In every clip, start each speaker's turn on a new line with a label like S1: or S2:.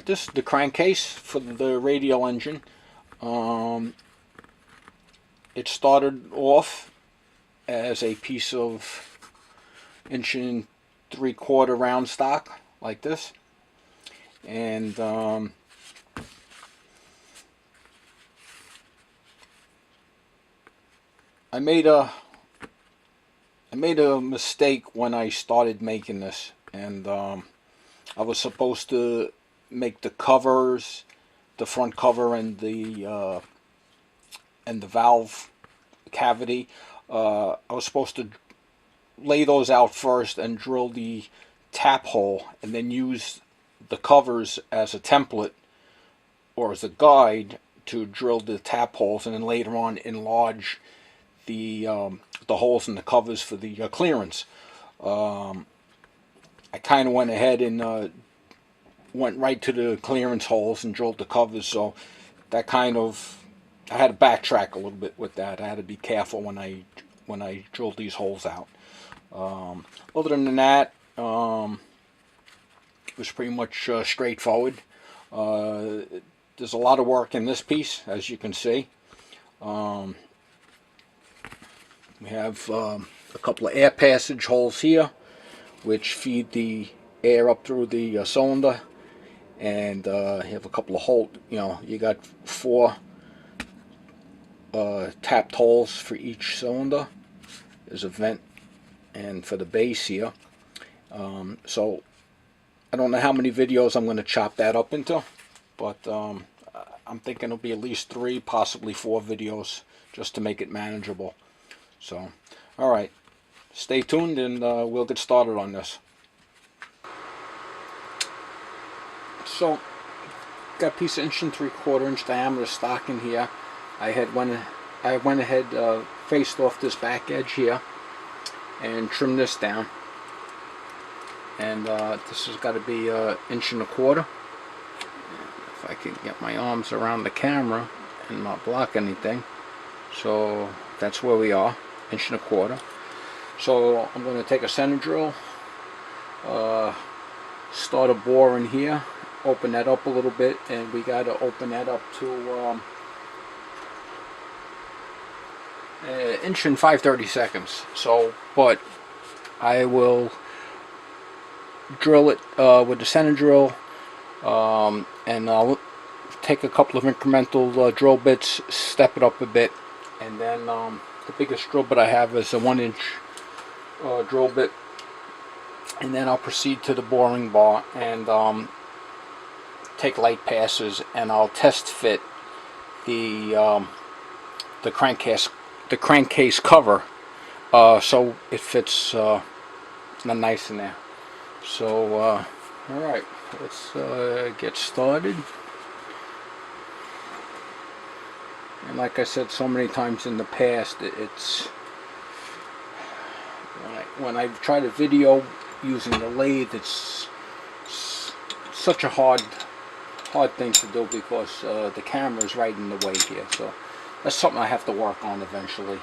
S1: Alright, this is the crankcase for the Radial engine. It started off as a piece of 1 3/4 round stock like this, and I made a mistake when I started making this, and I was supposed to make the covers, the front cover and the valve cavity. I was supposed to lay those out first and drill the tap hole, and then use the covers as a template or as a guide to drill the tap holes, and then later on enlarge the holes in the covers for the clearance. I kind of went ahead and went right to the clearance holes and drilled the covers, so that kind of, I had to backtrack a little bit with that. I had to be careful when I drilled these holes out. Other than that, it was pretty much straightforward. There's a lot of work in this piece, as you can see. We have a couple of air passage holes here, which feed the air up through the cylinder, and you have a couple of holes. You got 4 tapped holes for each cylinder. There's a vent, and for the base here. So I don't know how many videos I'm going to chop that up into, but I'm thinking it'll be at least 3, possibly 4 videos, just to make it manageable. So, alright, stay tuned, and we'll get started on this. So, got a piece of 1 3/4 diameter stock in here. I went ahead, faced off this back edge here and trimmed this down. And this has got to be 1 1/4. If I can get my arms around the camera and not block anything. So that's where we are, 1 1/4. So I'm going to take a center drill, start a bore in here, open that up a little bit, and we got to open that up to 1 5/32. So, but I will drill it with the center drill, and I'll take a couple of incremental drill bits, step it up a bit, and then the biggest drill bit I have is a 1-inch drill bit, and then I'll proceed to the boring bar and take light passes, and I'll test fit the crankcase cover, so it fits nice in there. So alright, let's get started. And like I said so many times in the past, it's when I try to video using the lathe, it's such a hard thing to do, because the camera is right in the way here. So that's something I have to work on eventually.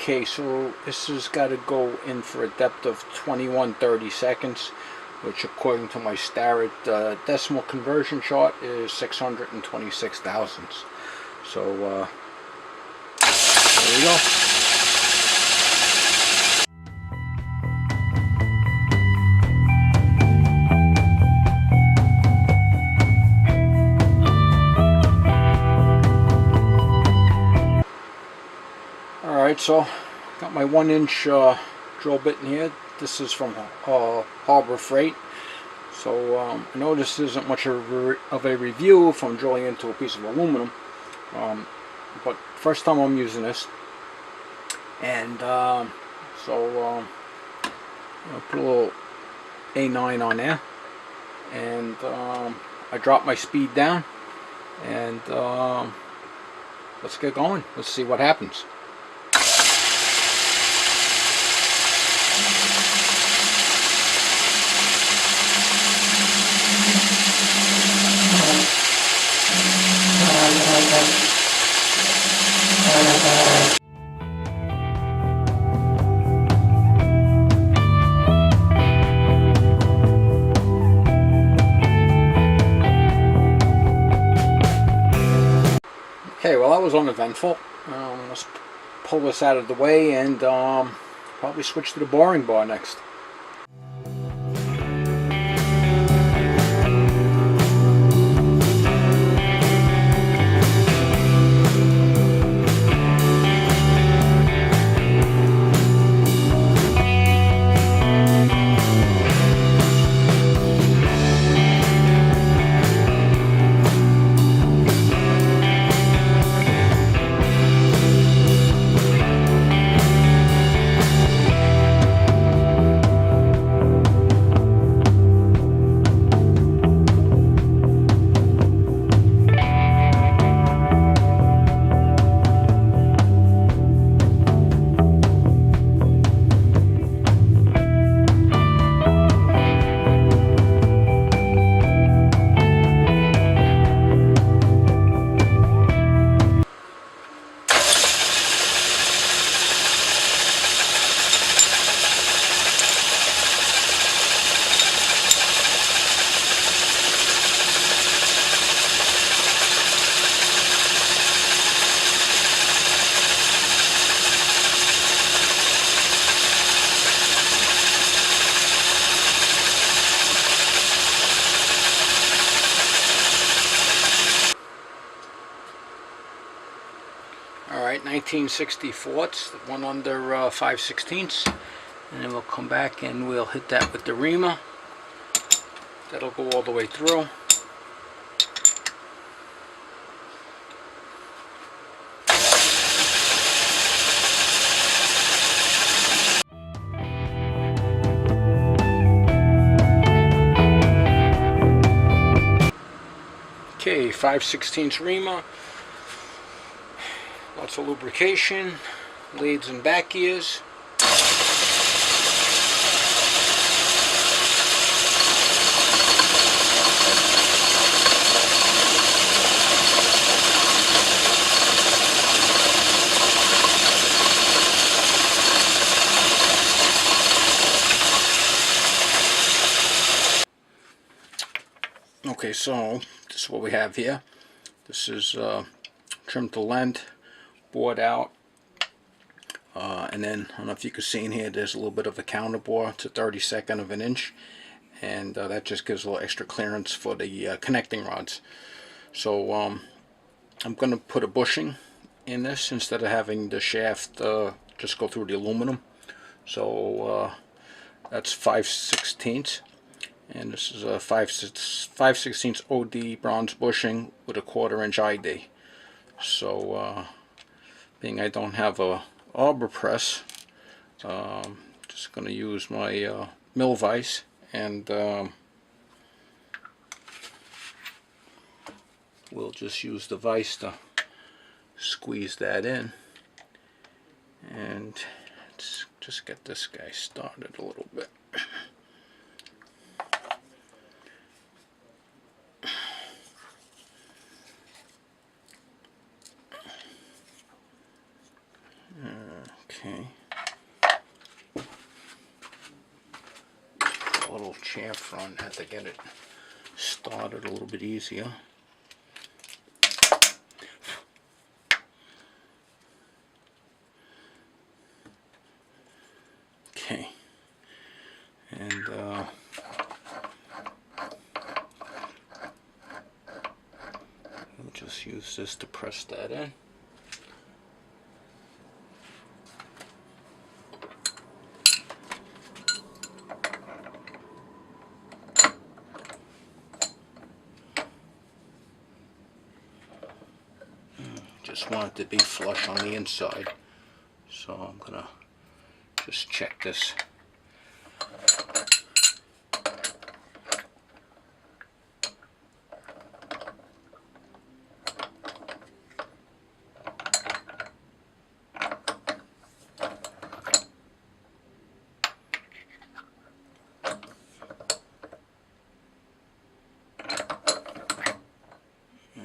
S1: Okay, so this has got to go in for a depth of 21/30 seconds, which according to my Starrett decimal conversion chart is 626 thousandths. So there we go. Alright, so got my 1-inch drill bit in here. This is from Harbor Freight. So I know this isn't much of a review if I'm drilling into a piece of aluminum, but first time I'm using this, and so I'll put a little A9 on there, and I drop my speed down, and let's get going. Let's see what happens. Okay, well, that was uneventful. Let's pull this out of the way and probably switch to the boring bar next. Alright, 1964s, one under 5/16, and then we'll come back and we'll hit that with the reamer. That'll go all the way through. Okay, 5/16 reamer. Lots of lubrication, leads and back gears. Okay, so this is what we have here. This is trimmed to length, bored out, and then I don't know if you can see in here, there's a little bit of a counter bore. It's a 32nd of an inch, and that just gives a little extra clearance for the connecting rods. So I'm going to put a bushing in this instead of having the shaft just go through the aluminum. So that's 5/16, and this is a 5/16 OD bronze bushing with a 1/4 inch ID. So being I don't have a arbor press, just going to use my mill vise, and we'll just use the vise to squeeze that in, and let's just get this guy started a little bit. Okay. A little chamfer on that to get it started a little bit easier. Okay. And we'll just use this to press that in. Just want it to be flush on the inside, so I'm gonna just check this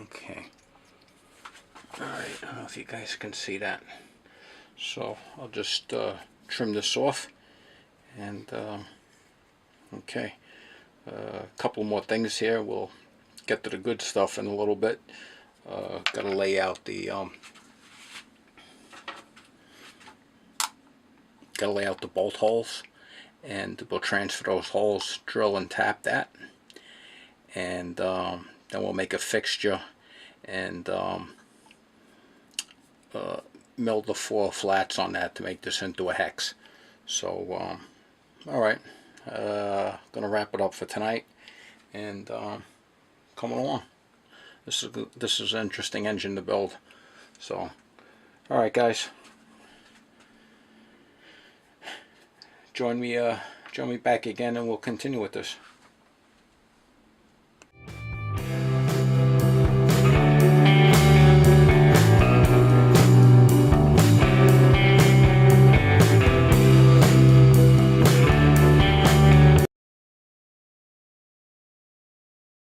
S1: Okay. Alright, I don't know if you guys can see that. So I'll just trim this off, and okay, a couple more things here. We'll get to the good stuff in a little bit. Got to lay out the bolt holes, and we'll transfer those holes, drill and tap that, and then we'll make a fixture and mill the 4 flats on that to make this into a hex. So alright, gonna wrap it up for tonight, and coming along. This is an interesting engine to build. So alright guys, join me back again and we'll continue with this.